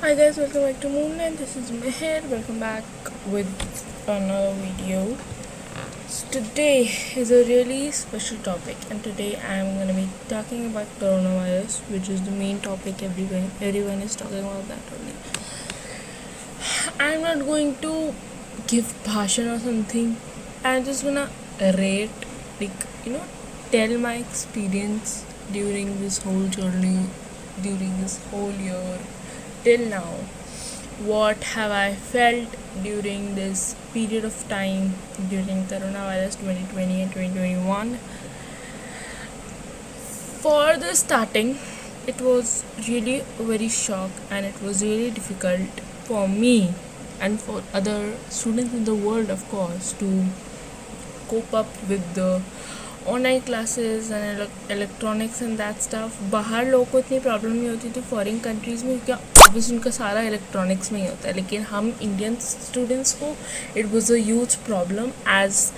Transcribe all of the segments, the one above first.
Hi guys, welcome back to Moonlight. This is Meher. Welcome back with another video. So today is a really special topic, and today I'm gonna be talking about coronavirus, which is the main topic everyone is talking about that only. I'm not going to give bhashan or something. I'm just gonna rate, tell my experience during this whole journey, during this whole year till now. What have I felt during this period of time during coronavirus 2020 and 2021? For the starting, it was really very shock and it was really difficult for me and for other students in the world, of course, to cope up with the online classes and electronics and that stuff. बाहर लोगों को इतनी problem नहीं होती थी foreign countries में, क्या obviously उनका सारा इलेक्ट्रॉनिक्स में ही होता है, लेकिन हम इंडियन स्टूडेंट्स को it was a huge problem as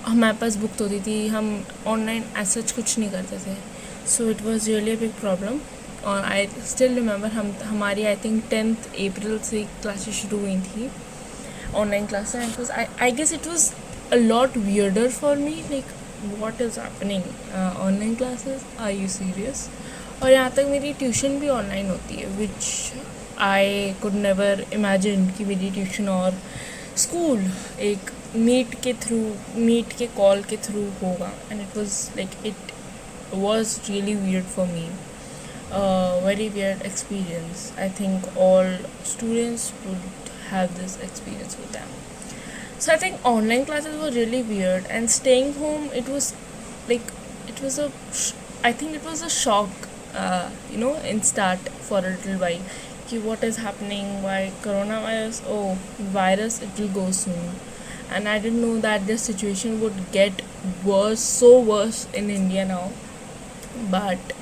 हमारे पास बुक होती थी, हम ऑनलाइन एज सच कुछ नहीं करते थे. So it was really a big problem. और आई स्टिल रिमेंबर हमारी आई थिंक 10th अप्रैल से क्लासेस शुरू हुई थी, online classes. I guess it was a lot weirder for me, like what is happening, online classes, are you serious. और यहाँ तक मेरी ट्यूशन भी ऑनलाइन होती है, which I could never imagine कि मेरी ट्यूशन और स्कूल एक मीट के कॉल के थ्रू होगा. And it was like it was really weird for me, very weird experience. I think all students would have this experience with them. So I think online classes were really weird, and staying home, it was I think it was a shock, in start for a little while. Ki what is happening? Why coronavirus? Oh, virus! It will go soon. And I didn't know that the situation would get worse, so worse in India now. But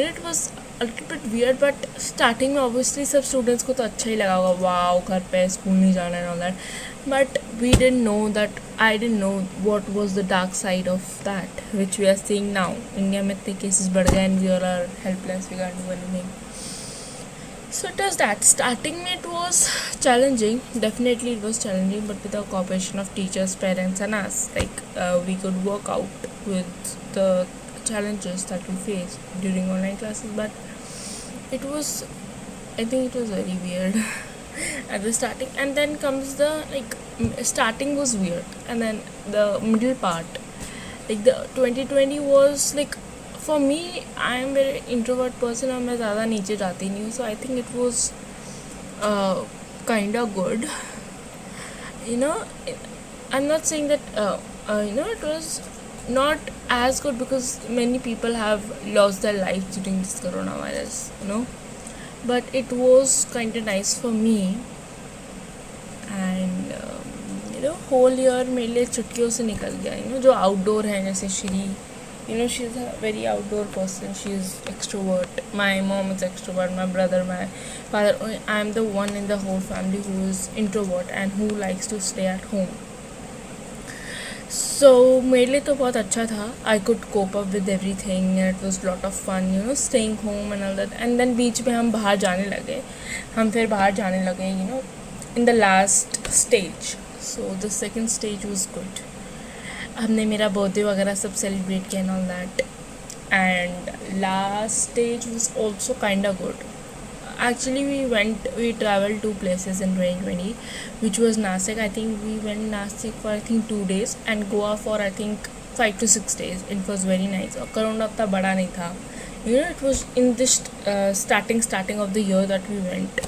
it was a little bit weird. But starting में obviously सब students को तो अच्छा ही लगा होगा, wow घर पे school नहीं जाना and all that. But we didn't know that. I didn't know what was the dark side of that, which we are seeing now. India में इतने cases बढ़ गए and we all are helpless. We can't do anything. So it was that. Starting में it was challenging. Definitely it was challenging, but with the cooperation of teachers, parents, and us, we could work out with the challenges that we faced during online classes. But it was, I think it was very weird at the starting. And then comes the starting was weird, and then the middle part, the 2020 was for me, I am very introvert person और मैं ज़्यादा नीचे जाती नहीं हूँ. So I think it was kind of good. I'm not saying that it was not as good because many people have lost their lives during this coronavirus, but it was kind of nice for me. And whole year मेरे लिए चुटकियों से निकल गया. जो outdoor है, जैसे Shri, she is a very outdoor person. She is extrovert. My mom is extrovert. My brother, my father. I am the one in the whole family who is introvert and who likes to stay at home. So मेरे लिए तो बहुत अच्छा था. I could cope up with everything and it was lot of fun, staying home and all that. And then बीच में हम बाहर जाने लगे. In the last stage. So the second stage was good. हमने मेरा बर्थडे वगैरह सब सेलिब्रेट किया and all that. And last stage was also kind of good. Actually we traveled 2 places in 2020, which was Nasik. I think we went Nasik for 2 days and Goa for I think 5 to 6 days. It was very nice. और corona उतना बड़ा नहीं था. It was in this starting of the year that we went.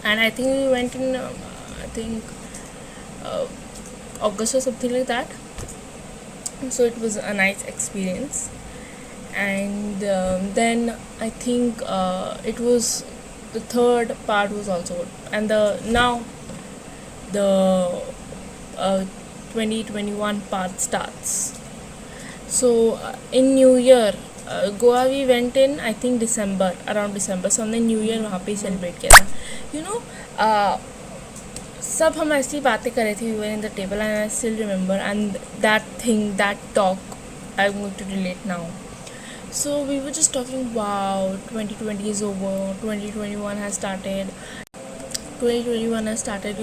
And I think we went in August or something like that. So it was a nice experience. And then I think it was the third part was also good. And now the 2021 part starts. So in New Year, Goa we went in I think around December. So हमने New Year वहाँ पे celebrate किया था. सब हम ऐसी बातें कर रहे थे. We were in the table and I still remember. And that talk I'm going to relate now. So we were just talking, wow, 2020 is over, 2021 has started. 2021 has started,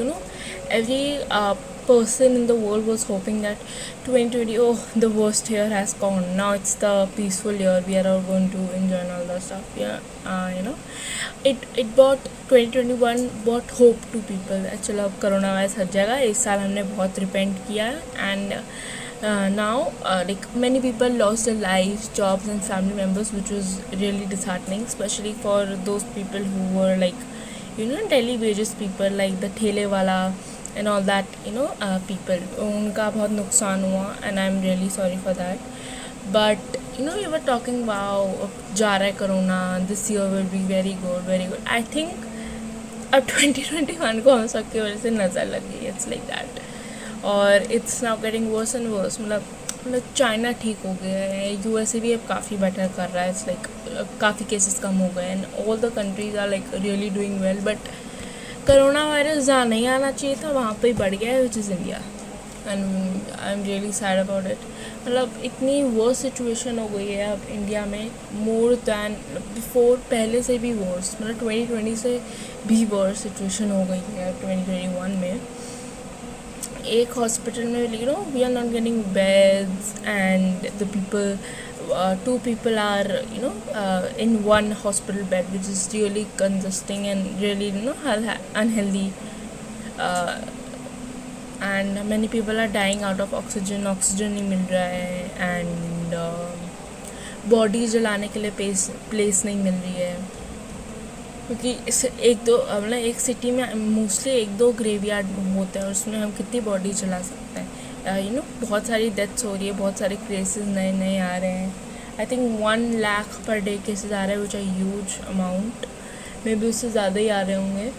every person in the world was hoping that 2020, oh, the worst year has gone. Now it's the peaceful year. We are all going to enjoy and all that stuff. Yeah, it brought 2021 brought hope to people that चलो अब corona virus हट जाएगा. इस साल हमने बहुत repent किया and now like many people lost their lives, jobs and family members, which was really disheartening, especially for those people who were like daily wages people, like the ठेले वाला and all that, people. उनका बहुत नुकसान हुआ and I'm really sorry for that. But we were talking, wow, अब जा रहा है corona, this year will be very good, very good. I think अब 2021 को हम सबकी वजह से नज़र लग गई. It's like that. और it's now getting worse and worse. मतलब चाइना ठीक हो गया है, यूएसए भी अब काफ़ी बेटर कर रहा है. इट्स लाइक काफ़ी केसेस कम हो गए and all the countries are like really doing well. But corona virus जहाँ नहीं आना चाहिए था वहाँ पे ही बढ़ गया है, which is India. And I am really sad about it. मतलब इतनी वर्स सिचुएशन हो गई है अब इंडिया में, मोर दैन बिफोर, पहले से भी वर्स. मतलब 2020 से भी वर्स सिचुएशन हो गई है 2021 में. एक हॉस्पिटल में we are not getting beds and the people, two people are in one hospital bed, which is really congesting and really unhealthy. uh, and many people are dying out of oxygen नहीं मिल रहा है and body जलाने के लिए place नहीं मिल रही है, क्योंकि इस एक दो मतलब एक सिटी में मोस्टली एक दो ग्रेवयार्ड होते हैं और उसमें हम कितनी बॉडी जला सकते हैं. बहुत सारी डेथ्स हो रही है, बहुत सारे केसेस नए नए आ रहे हैं. I think 1 lakh per day cases आ रहे हैं, which are huge amount. May be उससे ज़्यादा ही आ रहे होंगे.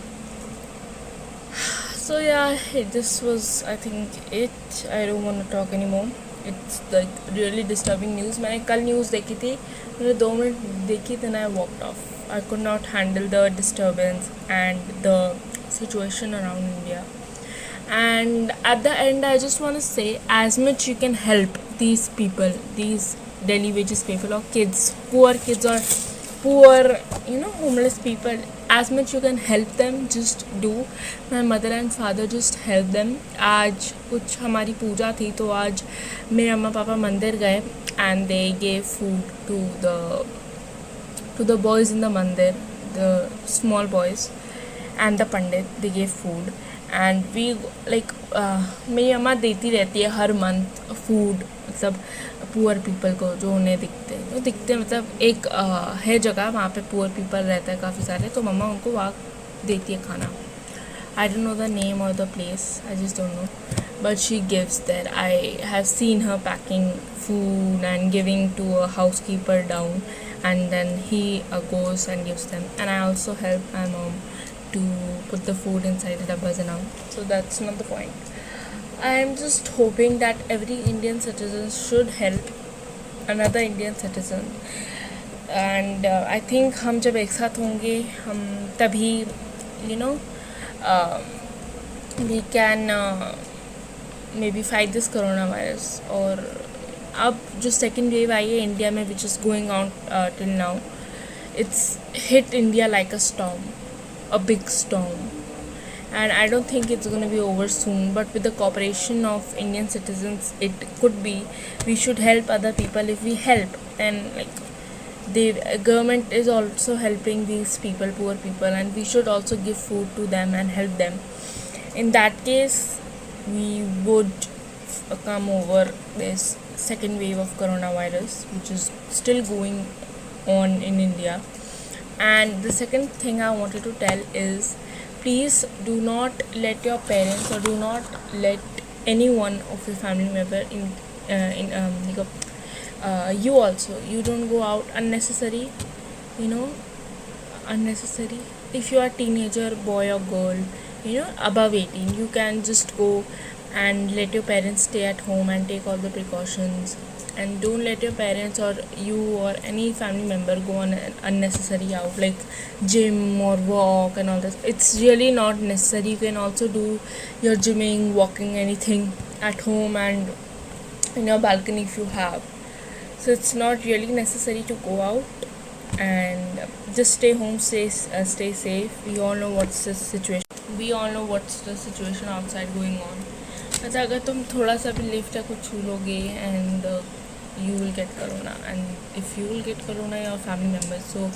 So yeah this was I think it. I don't want to talk any more. It's like really disturbing news. मैंने कल न्यूज़ देखी थी, मैंने 2 मिनट देखी, then I walked off. I could not handle the disturbance and the situation around India. And at the end, I just want to say, as much you can help these people, these daily wages people or kids, poor kids or poor, homeless people, as much you can help them, just do. My mother and father just help them. आज कुछ हमारी पूजा थी तो आज मेरे अम्मा पापा मंदिर गए and they gave food to the boys in the mandir, the small boys, and the pandit. They gave food and we like मेरी अम्मा देती रहती है हर मंथ फूड, मतलब पुअर पीपल को जो उन्हें दिखते मतलब एक है जगह वहाँ पे पुअर पीपल रहता है काफ़ी सारे, तो मम्मा उनको वहाँ देती है खाना. I don't know the name or the place, I just don't know, but she gives there. I have seen her packing food and giving to a housekeeper down, and then he goes and gives them. And I also help my mom to put the food inside the dabbas and all. So that's not the point. I am just hoping that every Indian citizen should help another Indian citizen. And I think हम जब एक साथ होंगे हम तभी we can maybe fight this coronavirus. और अब जो सेकेंड वेव आई है इंडिया में, which is going on till now, it's hit India like a storm, a big storm. And I don't think it's going to be over soon, but with the cooperation of Indian citizens, it could be. We should help other people. If we help, then like the government is also helping these people, poor people, and we should also give food to them and help them. In that case, we would come over this second wave of coronavirus, which is still going on in India. And the second thing I wanted to tell is, please do not let your parents or do not let anyone of your family member you also, you don't go out unnecessary. If you are teenager boy or girl, above 18, you can just go and let your parents stay at home and take all the precautions. And don't let your parents or you or any family member go on an unnecessary out, like gym or walk and all this. It's really not necessary. You can also do your gymming, walking, anything at home and in your balcony if you have. So it's not really necessary to go out, and just stay home, stay safe. We all know what's the situation. We all know what's the situation outside going on. अच्छा, अगर तुम थोड़ा सा भी lift या कुछ छू लोगे and you will get corona, and if you will get corona, your family members. So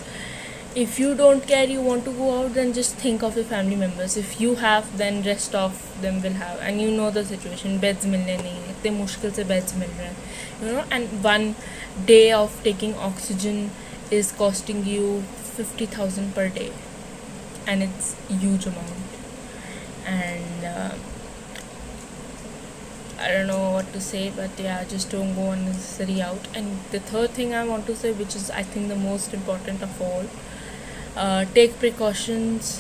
if you don't care, you want to go out, then just think of your family members. If you have, then rest of them will have, and you know the situation. Beds मिलने नहीं है, इतने मुश्किल से beds मिल रहे हैं, you know. And one day of taking oxygen is costing you 50,000 per day, and it's huge amount. And I don't know what to say, but yeah, just don't go unnecessary out. And the third thing I want to say, which is I think the most important of all, take precautions.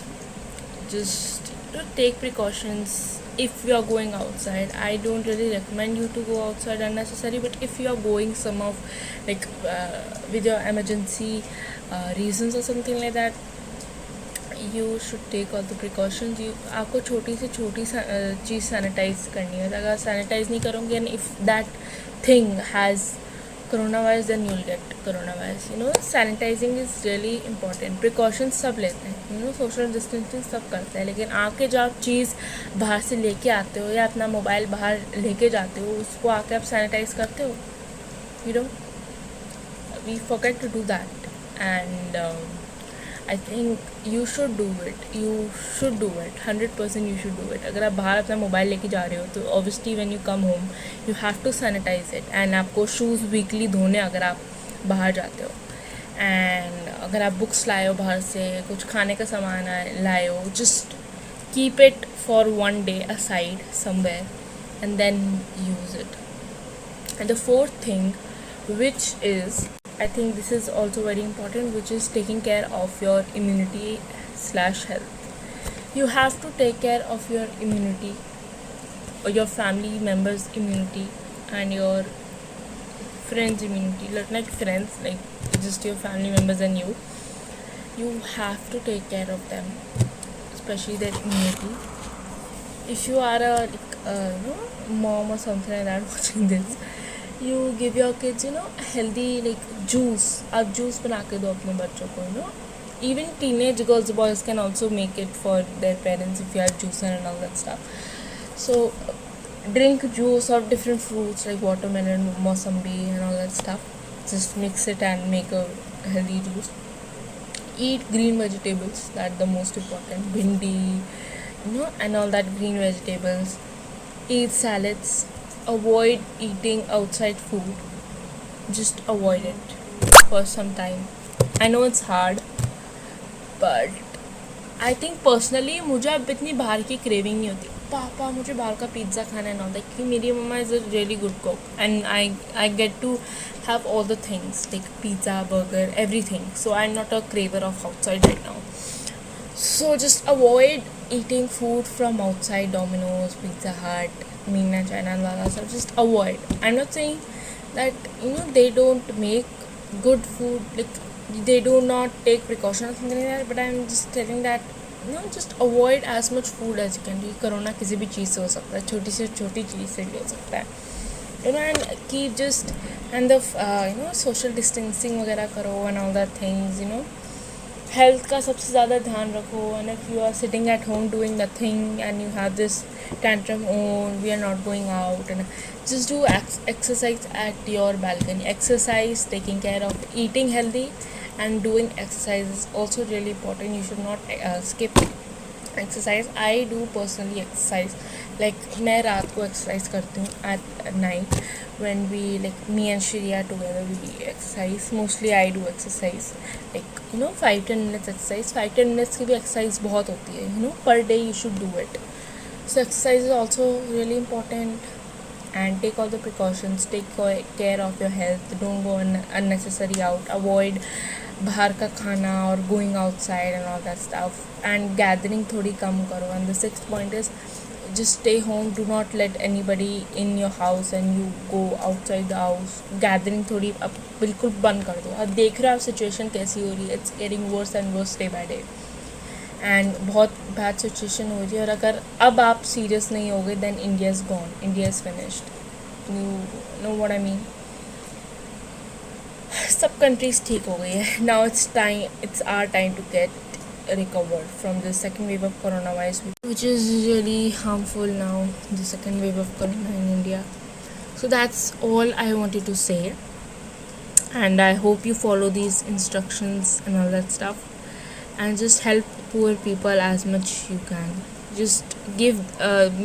Just take precautions if you are going outside. I don't really recommend you to go outside unnecessary, but if you are going some of like with your emergency reasons or something like that, you should take all the precautions. आपको छोटी से छोटी चीज़ sanitise करनी है. अगर sanitise नहीं करोगे, and if that thing has coronavirus, then you'll get coronavirus. You know, sanitizing is really important. Precautions सब लेते हैं, you know, social distancing सब करते हैं, लेकिन आके जो आप चीज़ बाहर से लेके आते हो या अपना मोबाइल बाहर लेके जाते हो, उसको आके आप सैनिटाइज करते हो. You know, we forget to do that, and I think you should do it. You should do it. 100% you should do it. अगर आप बाहर अपना मोबाइल लेके जा रहे हो, तो obviously when you come home, you have to sanitize it. And आपको शूज़ वीकली धोने अगर आप बाहर जाते हो. And अगर आप बुक्स लाए हो बाहर से, कुछ खाने का सामान लाए हो, just keep it for one day aside somewhere and then use it. And the fourth thing, which is, I think this is also very important, which is taking care of your immunity / health. You have to take care of your immunity, or your family members' immunity, and your friends' immunity. Not friends, like just your family members and you. You have to take care of them, especially their immunity. If you are a mom or something like that watching this, you give your kids, healthy juice. आप juice बना के दो अपने बच्चों को. Even teenage girls, boys can also make it for their parents if you have juicer and all that stuff. So drink juice of different fruits like watermelon, mosambi and all that stuff. Just mix it and make a healthy juice. Eat green vegetables, that's the most important. Bhindi, and all that green vegetables. Eat salads. Avoid eating outside food. Just avoid it for some time. I know it's hard, but I think personally मुझे अब इतनी बाहर की craving नहीं होती. पापा मुझे बाहर का पिज़्ज़ा खाना है ना, क्योंकि मेरी mamma is a really good cook, and I get to have all the things like pizza, burger, everything. So I'm not a craver of outside right now. So just avoid eating food from outside, Domino's, Pizza Hut, Meena, China, and all that stuff. Just avoid. I'm not saying that they don't make good food, like they do not take precautions or something like that, but I'm just telling that just avoid as much food as you can. क्योंकि corona किसी भी चीज़ से हो सकता है, छोटी से छोटी चीज़ से भी हो सकता है. And keep just and the social distancing वगैरह करो and all that things. Health का सबसे ज़्यादा ध्यान रखो. And if you are sitting at home doing nothing and you have this tantrum, oh, we are not going out, and just do exercise at your balcony. Exercise, taking care of eating healthy, and doing exercise is also really important. You should not skip exercise. I do personally exercise. Like मैं रात को exercise करती हूँ at night when we me and Shri are together, we exercise. Mostly I do exercise like 5-10 minutes exercise. 5-10 minutes की भी exercise बहुत होती है. Per day you should do it. So exercise is also really important, and take all the precautions. Take care of your health. Don't go unnecessary out. Avoid बाहर का खाना or going outside and all that stuff. And gathering थोड़ी कम करो. And the sixth point is just stay home. Do not let anybody in your house and you go outside the house. Gathering थोड़ी अब बिल्कुल बंद कर दो. अब देख रहे हो आप सिचुएशन कैसी हो रही है. It's getting worse and worse day by day. And बहुत बैड सिचुएशन हो रही है. और अगर अब आप सीरियस नहीं होगे, then India is gone. India is finished. You know what I mean? सब कंट्रीज ठीक हो गई है. Now it's our time to get recovered from the second wave of coronavirus, which is really harmful now, the second wave of corona in India. So that's all I wanted to say, and I hope you follow these instructions and all that stuff, and just help poor people as much you can. Just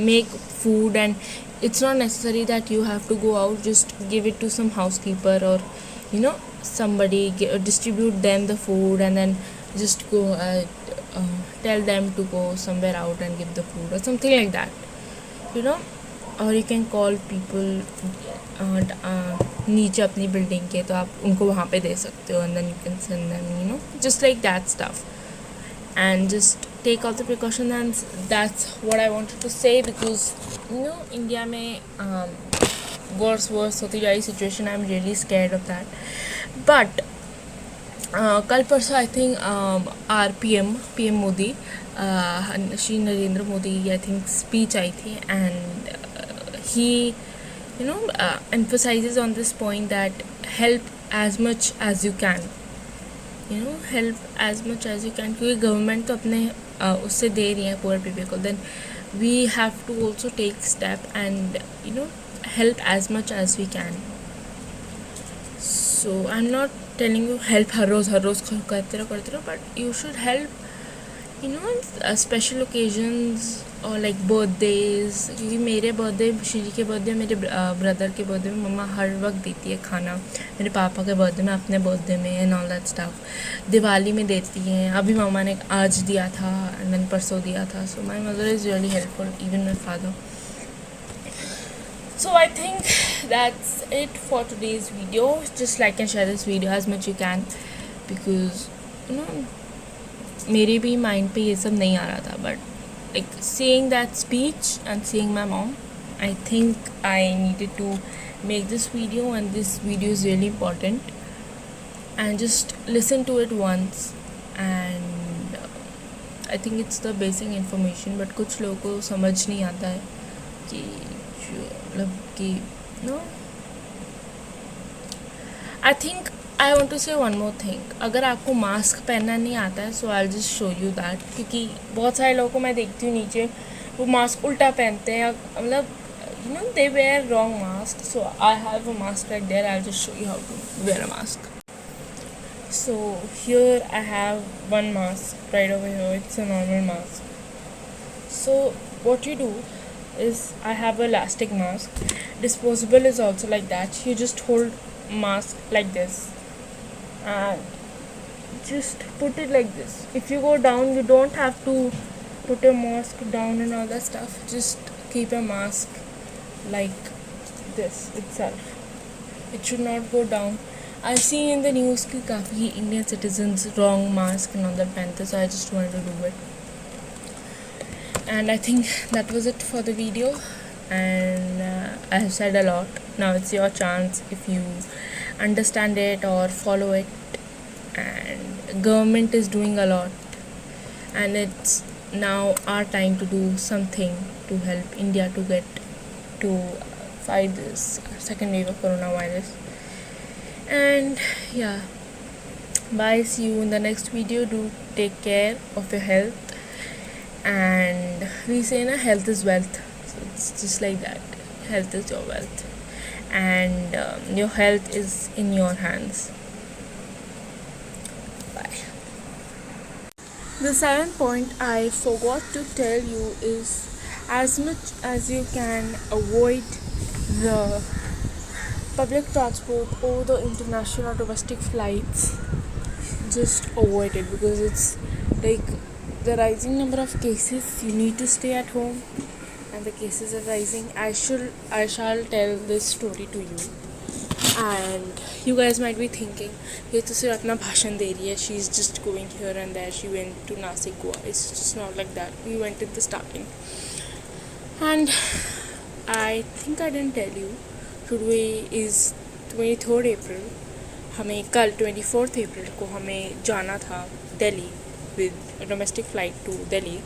make food, and it's not necessary that you have to go out. Just give it to some housekeeper, or somebody, distribute them the food, and then just go tell them to go somewhere out and give the food or something like that, you know or you can call people नीचे अपनी building के, तो आप उनको वहाँ पे दे सकते हो, and then you can send them, just like that stuff, and just take all the precautions. And that's what I wanted to say, because India में worse होती जा रही situation. I'm really scared of that. But कल परसों I think R P M Modi, Shri Narendra Modi, I think speech आई थी, and he emphasizes on this point that help as much as you can, help as much as you can, क्योंकि government तो अपने उससे दे रही है पुअर पीपल को. Then we have to also take step and help as much as we can. So I'm not telling you help हर रोज़ करते रहो, but you should help special occasions और like birthdays. क्योंकि मेरे बर्थडे, श्री के birthday, मेरे brother के birthday में मम्मा हर वक्त देती है खाना, मेरे पापा के बर्थडे में, अपने बर्थडे में, and all that stuff. Diwali में देती हैं, अभी मम्मा ने आज दिया था, एंड देन परसों दिया था. So my mother is really helpful, even my father. So I think that's it for today's video. Just like and share this video as much you can, because मेरे भी माइंड पे ये सब नहीं आ रहा था. But like seeing that speech and seeing my mom, I think I needed to make this video, and this video is really important. And just listen to it once, and I think it's the basic information. but कुछ लोगों को समझ नहीं आता है कि I think I want to say one more thing. अगर आपको मास्क पहनना नहीं आता है, so I'll just show you that. क्योंकि बहुत सारे लोगों को मैं देखती हूँ नीचे वो मास्क उल्टा पहनते हैं, मतलब they wear wrong mask. So I have a mask right there. I'll just show you how to wear a mask. So here I have one mask right over here. It's a normal mask. So what you do is, I have a elastic mask. Disposable is also like that. You just hold mask like this and just put it like this. If you go down, you don't have to put your mask down and all that stuff. Just keep a mask like this itself. It should not go down. I've seen in the news कि काफ़ी Indian citizens wrong mask and all that पहनते, so I just wanted to do it. And I think that was it for the video, and I have said a lot. Now it's your chance, if you understand it or follow it. And government is doing a lot, and it's now our time to do something to help India to get to fight this second wave of coronavirus. And yeah, bye, see you in the next video. Do take care of your health. And we say health is wealth, so it's just like that. Health is your wealth, and your health is in your hands. Bye. The 7th point I forgot to tell you is, as much as you can avoid the public transport or the international or domestic flights, just avoid it, because it's like the rising number of cases. You need to stay at home, and the cases are rising. I shall tell this story to you, and you guys might be thinking, ये तो सिर्फ अपना भाषण दे रही है, she is just going here and there, she went to Nasik, Goa. It's just not like that. We went in the starting, and I think I didn't tell you, today is 23rd April. हमें कल 24th April को हमें जाना था Delhi with a domestic flight to Delhi,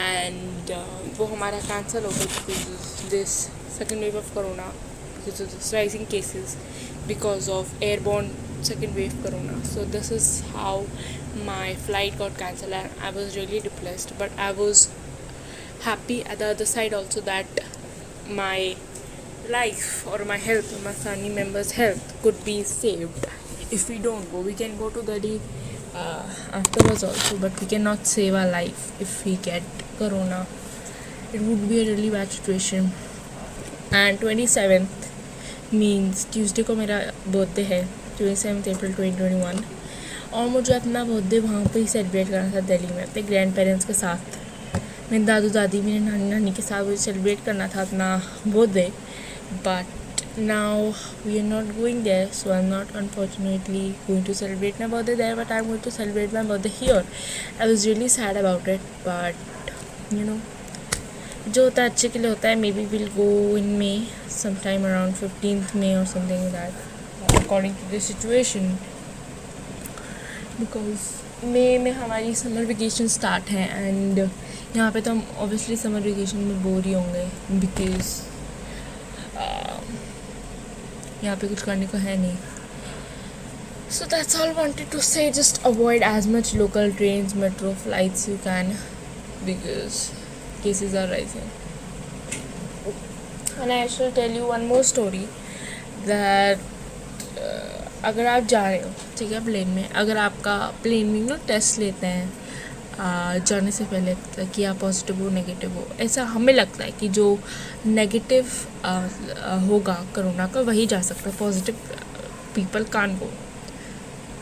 and वो हमारा cancel हो गया because of this second wave of corona, because of this rising cases, because of airborne second wave corona. So this is how my flight got cancelled, and I was really depressed, but I was happy at the other side also that my life or my health or my family members' health could be saved. If we don't go, we can go to Delhi afterwards also, but we cannot save our life if we get corona. It would be a really bad situation. And 27th means Tuesday को मेरा birthday है, 27 अप्रैल 2021, और मुझे अपना birthday वहाँ पे ही celebrate करना था दिल्ली में अपने ग्रैंड पेरेंट्स के साथ. मेरे दादू दादी मेरे नानी नानी के साथ मुझे सेलिब्रेट करना था अपना birthday. But now we are not going there, so I'm not unfortunately going to celebrate my birthday there, but I'm going to celebrate my birthday here. I was really sad about it, but you know, जो होता है अच्छे के लिए होता है. Maybe we'll go in May, sometime around 15th May or something like that, according to the situation, because May में हमारी समर वेकेशन स्टार्ट है, एंड यहाँ पे तो हम ऑब्वियसली समर वेकेशन में बोर ही होंगे, बिकॉज यहाँ पे कुछ करने को है नहीं. So that's all I wanted to say. Just avoid as much local trains, metro flights you can, because cases are rising. And I shall tell you one more story that अगर आप जा रहे हो, ठीक है, प्लेन में, अगर आपका प्लेन में ना टेस्ट लेते हैं जाने से पहले कि आप पॉजिटिव हो नेगेटिव हो, ऐसा हमें लगता है कि जो नेगेटिव होगा कोरोना का वही जा सकता है, positive people can go.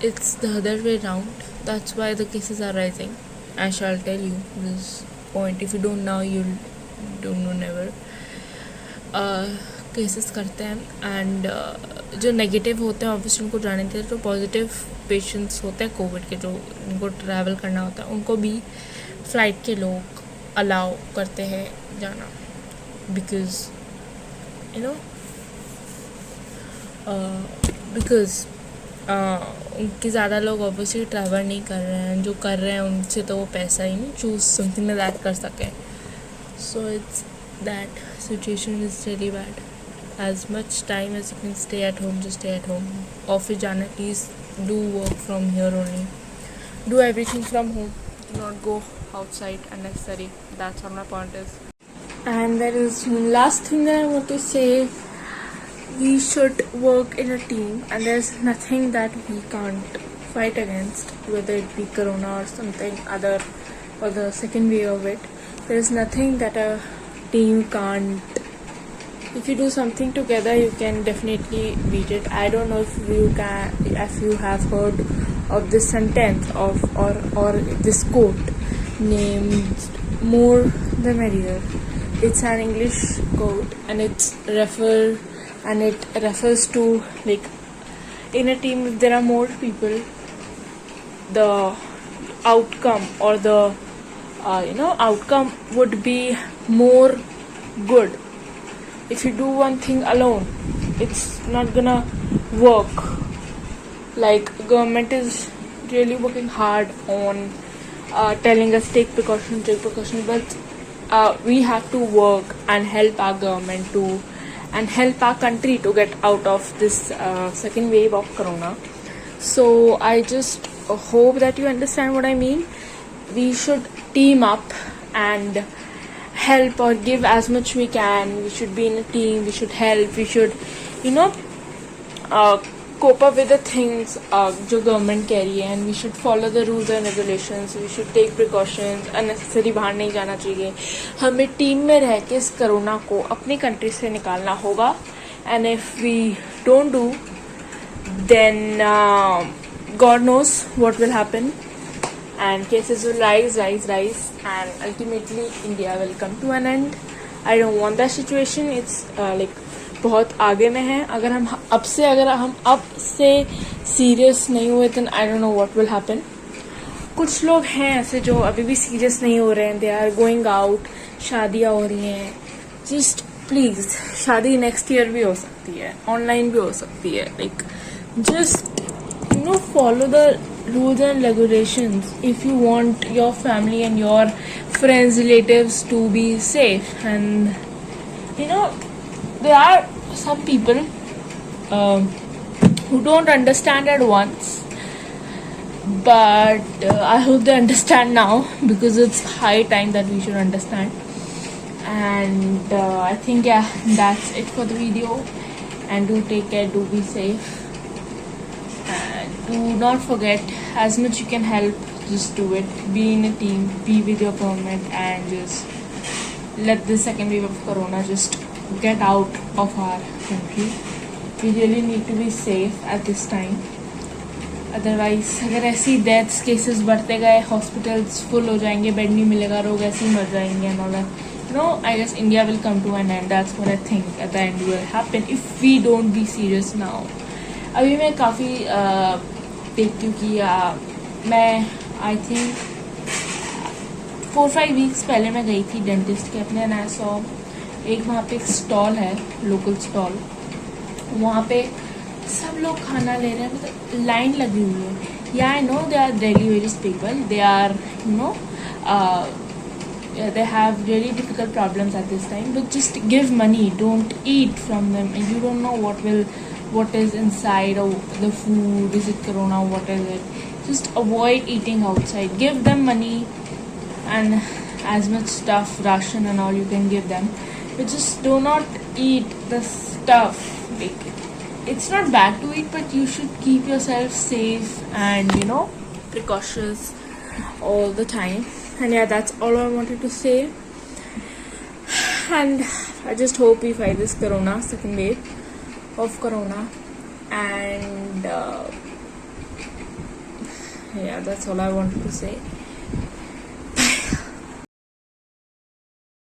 It's the other way around. That's why the cases are rising. I shall tell you this point. If you don't know, you'll don't know never. Cases करते हैं, and जो negative होते हैं obviously उनको जाने देते हैं. जो पॉजिटिव पेशेंट्स होते हैं कोविड के, जो उनको ट्रैवल करना होता है, उनको भी फ़्लाइट के लोग अलाउ करते हैं जाना, बिकॉज़ यू नो बिकॉज़ उनके ज़्यादा लोग ऑब्वियसली ट्रैवल नहीं कर रहे हैं. जो कर रहे हैं उनसे तो वो पैसा ही नहीं चूज़ समथिंग में दैट कर सकें. So it's that situation is really bad. As much time as you can stay at home, just stay at home. Office जाना, please do work from here only. Do everything from home. Do not go outside unnecessary. That's what my point is. And there is one last thing that I want to say. We should work in a team, and there's nothing that we can't fight against, whether it be corona or something other, or the second wave of it. There's nothing that a team can't. If you do something together, you can definitely beat it. I don't know if you have heard of this sentence or this quote named "More the merrier." It's an English quote, and it refers to, like, in a team if there are more people, the outcome or the outcome would be more good. If you do one thing alone, it's not gonna work. Like, government is really working hard on telling us take precautions, but we have to work and help our government and help our country to get out of this second wave of corona. So I just hope that you understand what I mean. We should team up and help or give as much we can. We should be in a team. We should help. We should cope up with the things जो government कह रही है, and we should follow the rules and regulations. We should take precautions. unnecessary बाहर नहीं जाना चाहिए. हमें team में रह के इस कोरोना को अपनी कंट्री से निकालना होगा. And if we don't do, then God knows what will happen. And cases will rise, and ultimately India will come to an end. I don't want that situation. It's like बहुत आगे में है. अगर हम अब से सीरियस नहीं हुए, then I don't know what will happen. कुछ लोग हैं ऐसे जो अभी भी सीरियस नहीं हो रहे हैं. They are going out. शादियाँ हो रही हैं. Just please, शादी नेक्स्ट ईयर भी हो सकती है, ऑनलाइन भी हो सकती है. Like, just follow the rules and regulations if you want your family and your friends, relatives to be safe. And there are some people who don't understand at once, but I hope they understand now, because it's high time that we should understand. And I think, yeah, that's it for the video. And do take care, do be safe, and do not forget, as much you can help, just do it. Be in a team, be with your government, and just let the second wave of corona just get out of our country. We really need to be safe at this time. Otherwise अगर ऐसी deaths cases बढ़ते गए, hospitals full हो जाएंगे, bed नहीं मिलेगा, लोग ऐसे ही मर जाएंगे and all that, no, I guess India will come to an end, that's what I think at the end will happen if we don't be serious now. अभी मैं काफ़ी देखती हूँ कि मैं आई थिंक 4-5 वीक्स पहले मैं गई थी डेंटिस्ट के अपने, एंड आई सॉ एक वहाँ पे एक स्टॉल है, लोकल स्टॉल, वहाँ पे सब लोग खाना ले रहे हैं, मतलब लाइन लगी हुई है. Yeah I know they are daily wages people, they are you know they have really difficult problems at this time, but just give money, don't eat from them, and you don't know what is inside, or the food, is it corona, what is it. Just avoid eating outside, give them money and as much stuff, ration and all you can give them, but just do not eat the stuff. Like, it's not bad to eat, but you should keep yourself safe and precautious all the time. And yeah, that's all I wanted to say. And I just hope we fight this corona, second wave of corona. And yeah, that's all I wanted to say.